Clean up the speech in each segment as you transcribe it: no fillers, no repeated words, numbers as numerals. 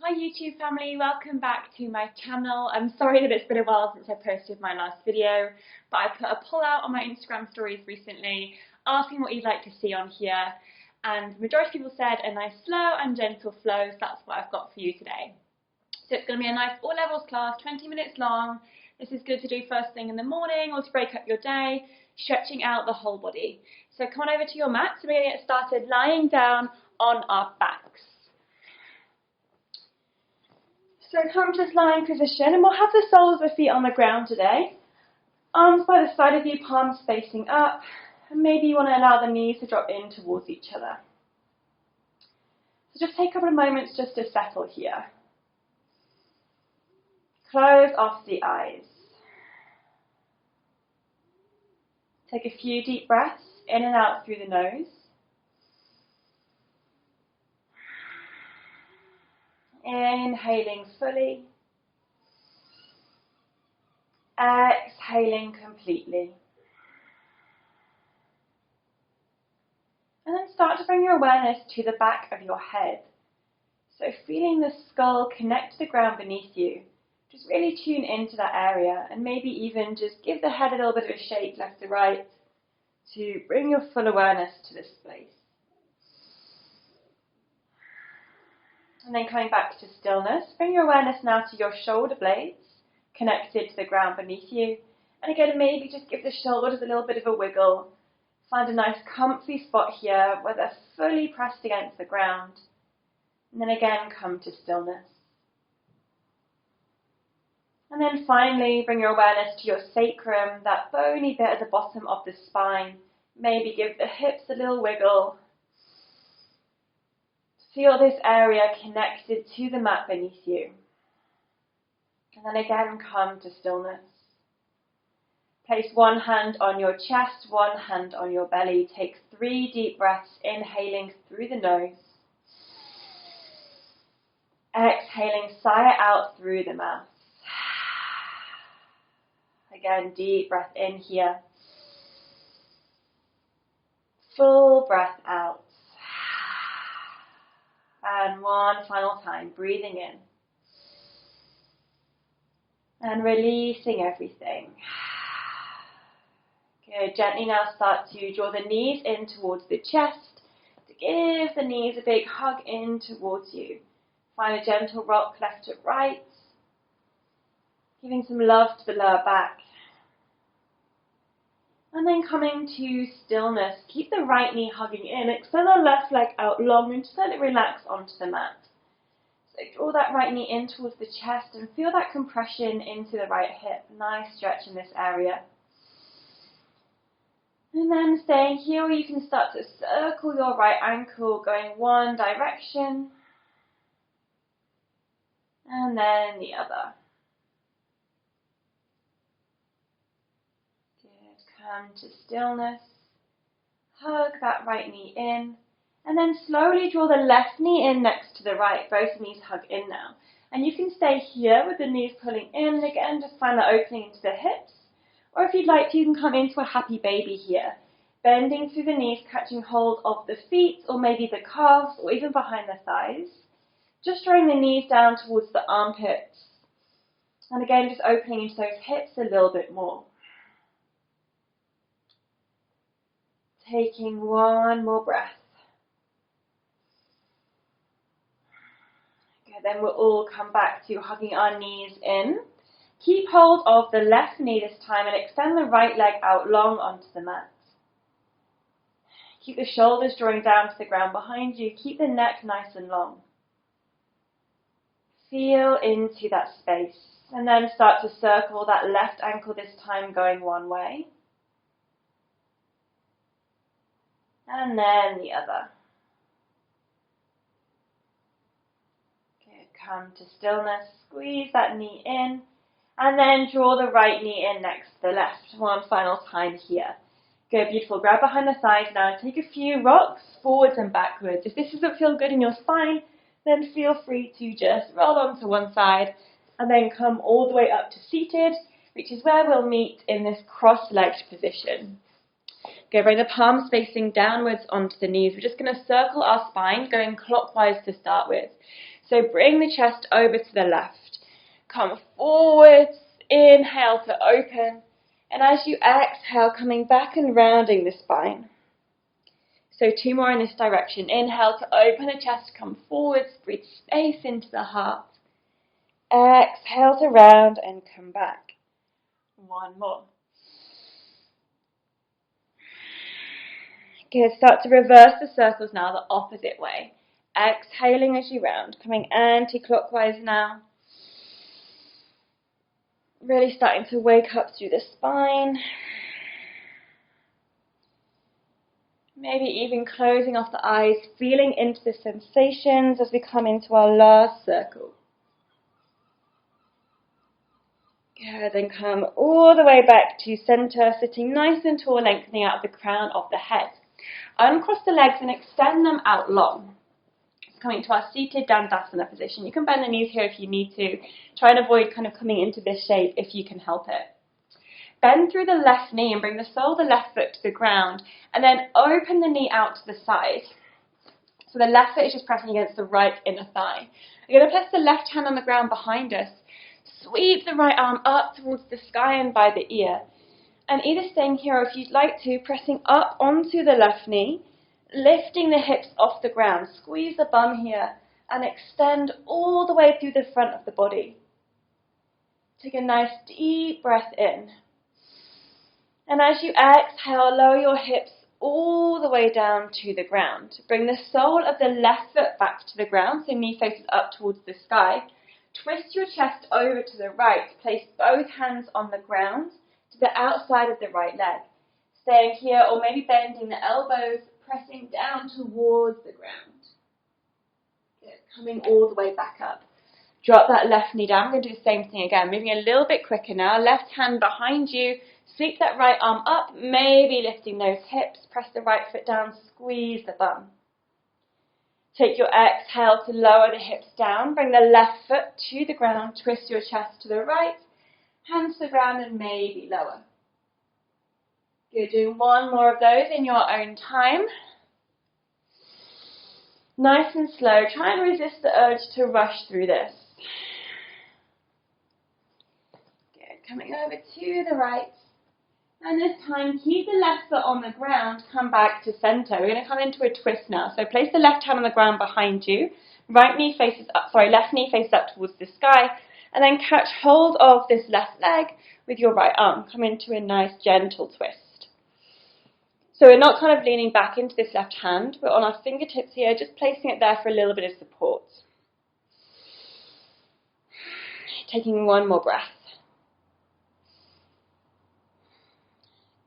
Hi YouTube family, welcome back to my channel. I'm sorry that it's been a while since I posted my last video, but I put a poll out on my Instagram stories recently asking what you'd like to see on here, and the majority of people said a nice slow and gentle flow, so that's what I've got for you today. So it's going to be a nice all levels class, 20 minutes long. This is good to do first thing in the morning or to break up your day, stretching out the whole body. So come on over to your mat. So we're going to get started lying down on our backs. So come to this lying position, and we'll have the soles of the feet on the ground today. Arms by the side of you, palms facing up, and maybe you want to allow the knees to drop in towards each other. So just take a couple of moments just to settle here. Close off the eyes. Take a few deep breaths in and out through the nose. Inhaling fully. Exhaling completely. And then start to bring your awareness to the back of your head. So feeling the skull connect to the ground beneath you. Just really tune into that area and maybe even just give the head a little bit of a shake left to right to bring your full awareness to this place. And then coming back to stillness, bring your awareness now to your shoulder blades connected to the ground beneath you. And again, maybe just give the shoulders a little bit of a wiggle. Find a nice comfy spot here where they're fully pressed against the ground. And then again, come to stillness. And then finally, bring your awareness to your sacrum, that bony bit at the bottom of the spine. Maybe give the hips a little wiggle. Feel this area connected to the mat beneath you. And then again, come to stillness. Place one hand on your chest, one hand on your belly. Take 3 deep breaths, inhaling through the nose. Exhaling, sigh it out through the mouth. Again, deep breath in here. Full breath out. And one final time, breathing in. And releasing everything. Good. Gently now start to draw the knees in towards the chest. To give the knees a big hug in towards you. Find a gentle rock left to right. Giving some love to the lower back. And then coming to stillness. Keep the right knee hugging in. Extend the left leg out long and just let it relax onto the mat. So draw that right knee in towards the chest and feel that compression into the right hip. Nice stretch in this area. And then staying here, you can start to circle your right ankle going one direction. And then the other. Come to stillness, hug that right knee in, and then slowly draw the left knee in next to the right. Both knees hug in now. And you can stay here with the knees pulling in. Again, just find that opening into the hips. Or if you'd like to, you can come into a happy baby here. Bending through the knees, catching hold of the feet, or maybe the calves, or even behind the thighs. Just drawing the knees down towards the armpits. And again, just opening into those hips a little bit more. Taking one more breath. Good, then we'll all come back to hugging our knees in. Keep hold of the left knee this time and extend the right leg out long onto the mat. Keep the shoulders drawing down to the ground behind you. Keep the neck nice and long. Feel into that space. And then start to circle that left ankle this time going one way. And then the other. Good. Come to stillness. Squeeze that knee in. And then draw the right knee in next to the left. One final time here. Good. Beautiful. Grab behind the thighs now. Take a few rocks forwards and backwards. If this doesn't feel good in your spine, then feel free to just roll onto one side and then come all the way up to seated, which is where we'll meet in this cross-legged position. Go, bring the palms facing downwards onto the knees. We're just going to circle our spine, going clockwise to start with. So bring the chest over to the left. Come forwards, inhale to open. And as you exhale, coming back and rounding the spine. So 2 more in this direction. Inhale to open the chest, come forwards, breathe space into the heart. Exhale to round and come back. 1 more. Good. Start to reverse the circles now, the opposite way. Exhaling as you round, coming anti-clockwise now. Really starting to wake up through the spine. Maybe even closing off the eyes, feeling into the sensations as we come into our last circle. Good, and come all the way back to center, sitting nice and tall, lengthening out the crown of the head. Uncross the legs and extend them out long. Coming to our seated Dandasana position. You can bend the knees here if you need to. Try and avoid kind of coming into this shape if you can help it. Bend through the left knee and bring the sole of the left foot to the ground, and then open the knee out to the side. So the left foot is just pressing against the right inner thigh. We're going to place the left hand on the ground behind us. Sweep the right arm up towards the sky and by the ear. And either staying here or if you'd like to, pressing up onto the left knee, lifting the hips off the ground. Squeeze the bum here and extend all the way through the front of the body. Take a nice deep breath in. And as you exhale, lower your hips all the way down to the ground. Bring the sole of the left foot back to the ground, so knee faces up towards the sky. Twist your chest over to the right. Place both hands on the ground to the outside of the right leg. Staying here or maybe bending the elbows, pressing down towards the ground. Good. Coming all the way back up. Drop that left knee down. We're going to do the same thing again. Moving a little bit quicker now. Left hand behind you. Sweep that right arm up, maybe lifting those hips. Press the right foot down, squeeze the bum. Take your exhale to lower the hips down. Bring the left foot to the ground. Twist your chest to the right. Hands to the ground and maybe lower. Good. Doing 1 more of those in your own time. Nice and slow. Try and resist the urge to rush through this. Good. Coming over to the right. And this time, keep the left foot on the ground, come back to center. We're going to come into a twist now. So place the left hand on the ground behind you. Left knee faces up towards the sky. And then catch hold of this left leg with your right arm. Come into a nice gentle twist. So we're not kind of leaning back into this left hand. We're on our fingertips here, just placing it there for a little bit of support. Taking 1 more breath.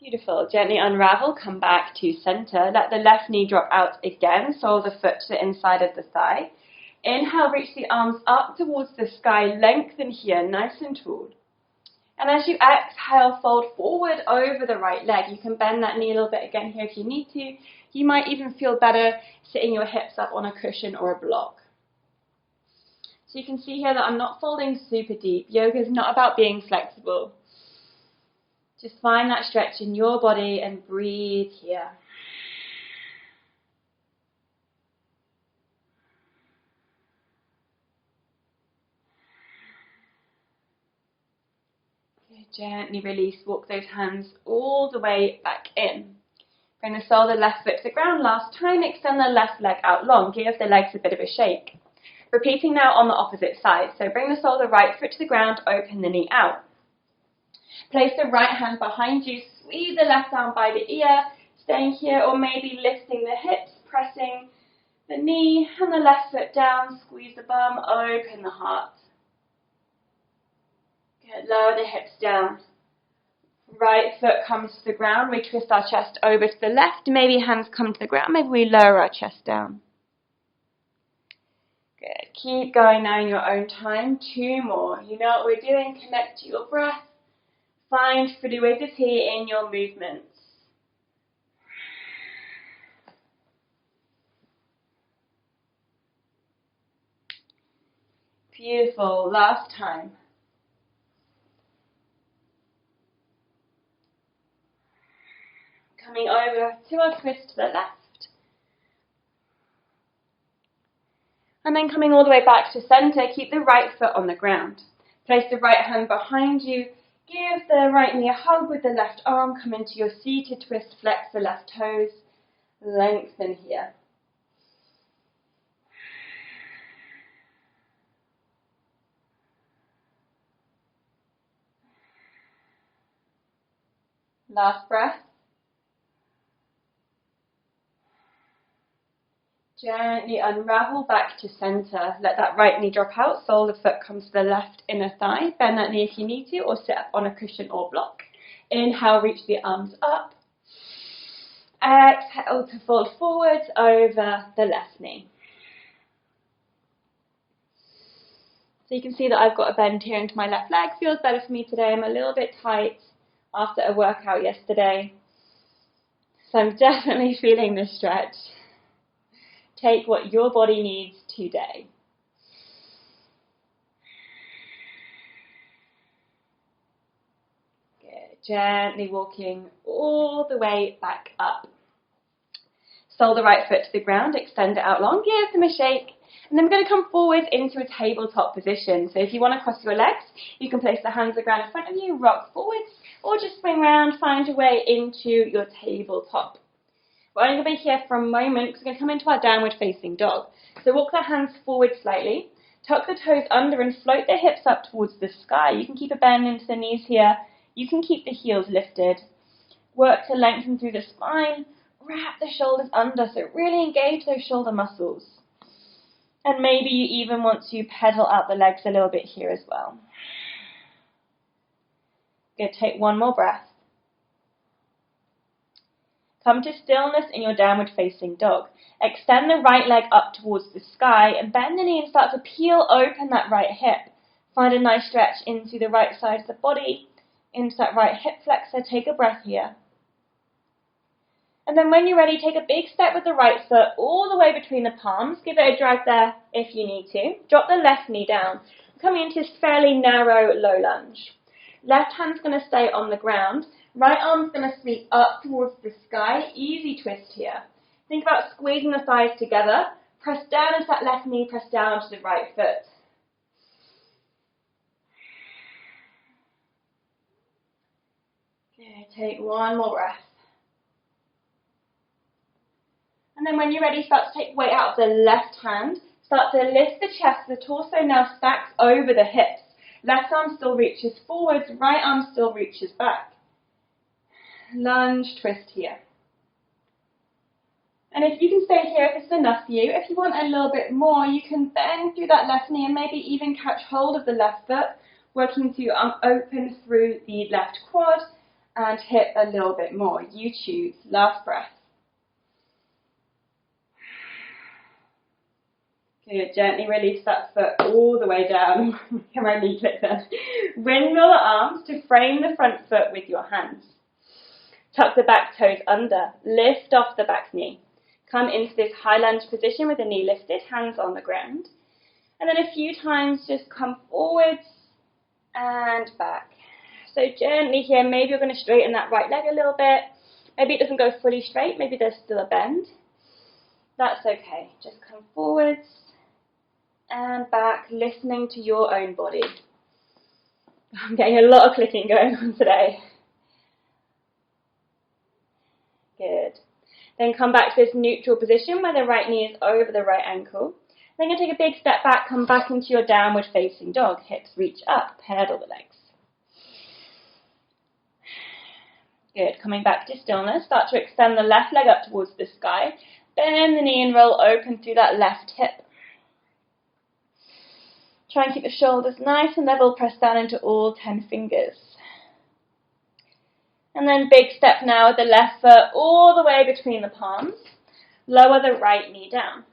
Beautiful. Gently unravel, come back to center. Let the left knee drop out again, sole the foot to the inside of the thigh. Inhale, reach the arms up towards the sky, lengthen here, nice and tall. And as you exhale, fold forward over the right leg. You can bend that knee a little bit again here if you need to. You might even feel better sitting your hips up on a cushion or a block. So you can see here that I'm not folding super deep. Yoga is not about being flexible. Just find that stretch in your body and breathe here. Gently release, walk those hands all the way back in. Bring the sole of the left foot to the ground last time, extend the left leg out long, give the legs a bit of a shake. Repeating now on the opposite side, so bring the sole of the right foot to the ground, open the knee out. Place the right hand behind you, squeeze the left arm by the ear, staying here or maybe lifting the hips, pressing the knee and the left foot down, squeeze the bum, open the heart. Good, lower the hips down. Right foot comes to the ground, we twist our chest over to the left, maybe hands come to the ground, maybe we lower our chest down. Good, keep going now in your own time, 2 more. You know what we're doing, connect to your breath, find fluidity in your movements. Beautiful, last time. Coming over to our twist to the left. And then coming all the way back to center, keep the right foot on the ground. Place the right hand behind you. Give the right knee a hug with the left arm. Come into your seated twist. Flex the left toes. Lengthen here. Last breath. Gently unravel back to center. Let that right knee drop out. Sole of the foot comes to the left inner thigh. Bend that knee if you need to, or sit up on a cushion or block. Inhale, reach the arms up. Exhale to fold forwards over the left knee. So you can see that I've got a bend here into my left leg. Feels better for me today. I'm a little bit tight after a workout yesterday. So I'm definitely feeling this stretch. Take what your body needs today. Good. Gently walking all the way back up. Sole the right foot to the ground, extend it out long, give them a shake. And then we're going to come forward into a tabletop position. So if you want to cross your legs, you can place the hands on the ground in front of you, rock forwards, or just swing around, find your way into your tabletop. We're only going to be here for a moment because we're going to come into our downward facing dog. So walk the hands forward slightly, tuck the toes under and float the hips up towards the sky. You can keep a bend into the knees here. You can keep the heels lifted. Work to lengthen through the spine. Wrap the shoulders under, so really engage those shoulder muscles. And maybe you even want to pedal out the legs a little bit here as well. Good, take one more breath. Come to stillness in your downward facing dog. Extend the right leg up towards the sky and bend the knee and start to peel open that right hip. Find a nice stretch into the right side of the body, into that right hip flexor. Take a breath here. And then when you're ready, take a big step with the right foot all the way between the palms. Give it a drag there if you need to. Drop the left knee down. Coming into this fairly narrow low lunge. Left hand's going to stay on the ground. Right arm's going to sweep up towards the sky. Easy twist here. Think about squeezing the thighs together. Press down into that left knee. Press down to the right foot. Good. Take one more breath. And then when you're ready, start to take weight out of the left hand. Start to lift the chest. The torso now stacks over the hips. Left arm still reaches forwards. Right arm still reaches back. Lunge twist here. And if you can stay here, if this is enough for you, if you want a little bit more, you can bend through that left knee and maybe even catch hold of the left foot, working to open through the left quad and hip a little bit more. You choose. Last breath. Good. Gently release that foot all the way down. Can my knee click then? Windmill the arms to frame the front foot with your hands. Tuck the back toes under. Lift off the back knee. Come into this high lunge position with the knee lifted, hands on the ground. And then a few times just come forwards and back. So gently here, maybe you're going to straighten that right leg a little bit. Maybe it doesn't go fully straight. Maybe there's still a bend. That's okay. Just come forwards and back, listening to your own body. I'm getting a lot of clicking going on today. Good. Then come back to this neutral position where the right knee is over the right ankle. Then you're going to take a big step back, come back into your downward facing dog. Hips reach up, pedal the legs. Good. Coming back to stillness, start to extend the left leg up towards the sky. Bend the knee and roll open through that left hip. Try and keep the shoulders nice and level, press down into all 10 fingers. And then big step now with the left foot all the way between the palms. Lower the right knee down.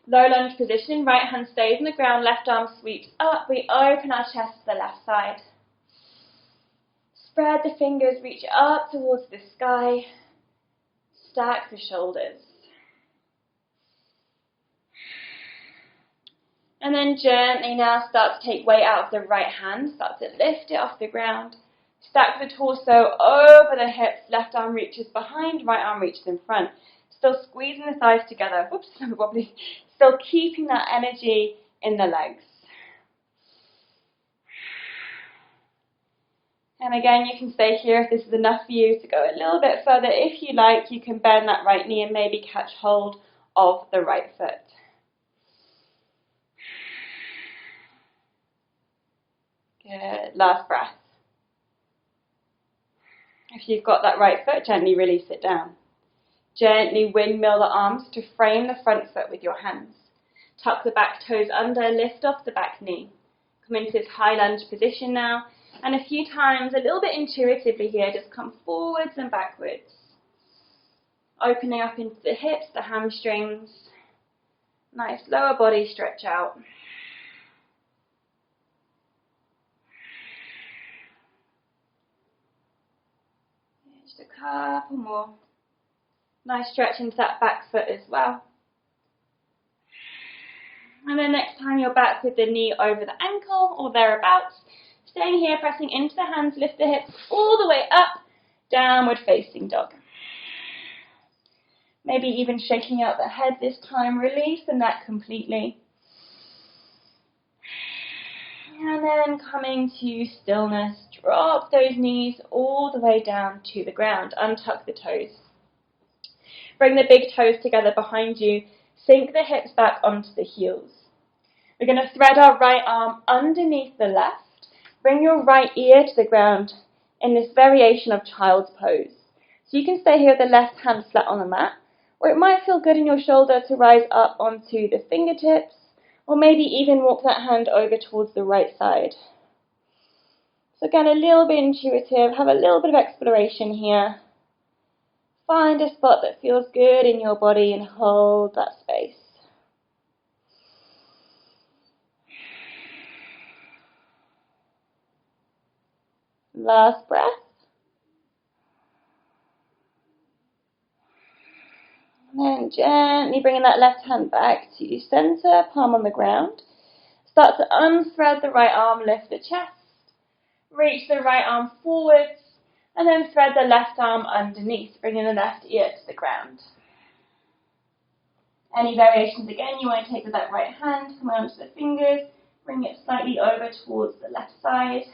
Low lunge position, right hand stays on the ground, left arm sweeps up. We open our chest to the left side. Spread the fingers, reach up towards the sky. Stack the shoulders. And then gently now start to take weight out of the right hand. Start to lift it off the ground. Stack the torso over the hips. Left arm reaches behind, right arm reaches in front. Still squeezing the thighs together. Whoops, I'm wobbly. Still keeping that energy in the legs. And again, you can stay here if this is enough for you to go a little bit further. If you like, you can bend that right knee and maybe catch hold of the right foot. Good. Last breath. If you've got that right foot, gently release it down. Gently windmill the arms to frame the front foot with your hands. Tuck the back toes under, lift off the back knee. Come into this high lunge position now. And a few times, a little bit intuitively here, just come forwards and backwards. Opening up into the hips, the hamstrings. Nice lower body stretch out. Just a couple more. Nice stretch into that back foot as well. And then next time you're back with the knee over the ankle or thereabouts. Staying here, pressing into the hands, lift the hips all the way up, downward facing dog. Maybe even shaking out the head this time, release the neck completely. And then coming to stillness, drop those knees all the way down to the ground, untuck the toes. Bring the big toes together behind you, sink the hips back onto the heels. We're going to thread our right arm underneath the left. Bring your right ear to the ground in this variation of child's pose. So you can stay here with the left hand flat on the mat, or it might feel good in your shoulder to rise up onto the fingertips, or maybe even walk that hand over towards the right side. So again, a little bit intuitive, have a little bit of exploration here. Find a spot that feels good in your body and hold that space. Last breath. And then gently bringing that left hand back to center, palm on the ground. Start to unthread the right arm, lift the chest. Reach the right arm forwards. And then thread the left arm underneath, bringing the left ear to the ground. Any variations again you want to take with that right hand, come onto the fingers, bring it slightly over towards the left side.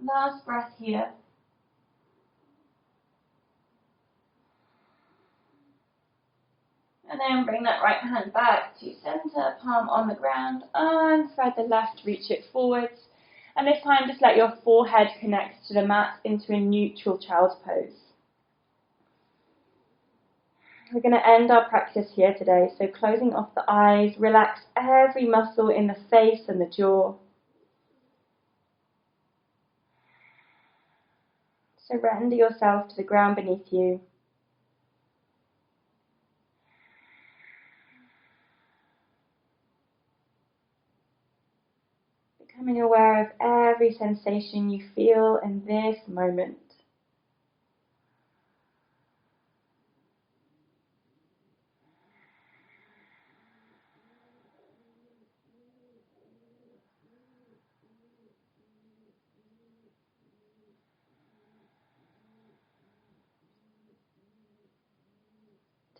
Last breath here. And then bring that right hand back to center, palm on the ground, unthread the left, reach it forwards. And this time just let your forehead connect to the mat into a neutral child's pose. We're going to end our practice here today, so closing off the eyes, relax every muscle in the face and the jaw. Surrender yourself to the ground beneath you. Becoming aware of every sensation you feel in this moment.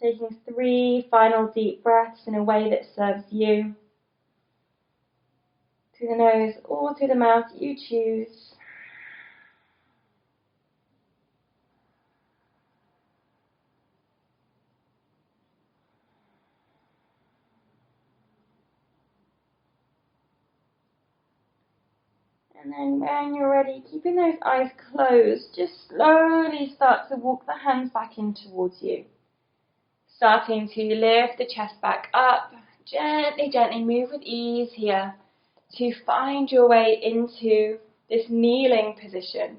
Taking 3 final deep breaths in a way that serves you. Through the nose or through the mouth, you choose. And then when you're ready, keeping those eyes closed, just slowly start to walk the hands back in towards you. Starting to lift the chest back up, gently, gently move with ease here to find your way into this kneeling position.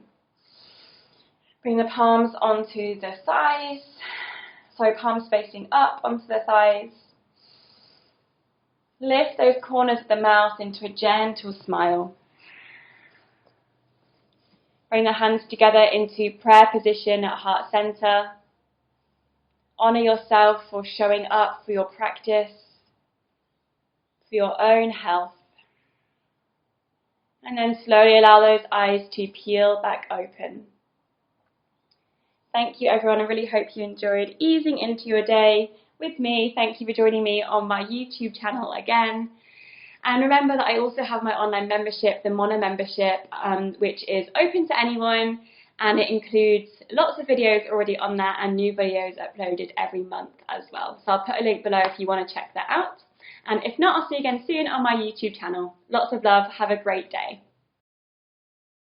Bring the palms onto the thighs, palms facing up onto the thighs. Lift those corners of the mouth into a gentle smile. Bring the hands together into prayer position at heart center. Honor yourself for showing up for your practice, for your own health. And then slowly allow those eyes to peel back open. Thank you, everyone. I really hope you enjoyed easing into your day with me. Thank you for joining me on my YouTube channel again. And remember that I also have my online membership, the Mono membership, which is open to anyone, and it includes lots of videos already on there and new videos uploaded every month as well. So I'll put a link below if you want to check that out. And if not, I'll see you again soon on my YouTube channel. Lots of love. Have a great day.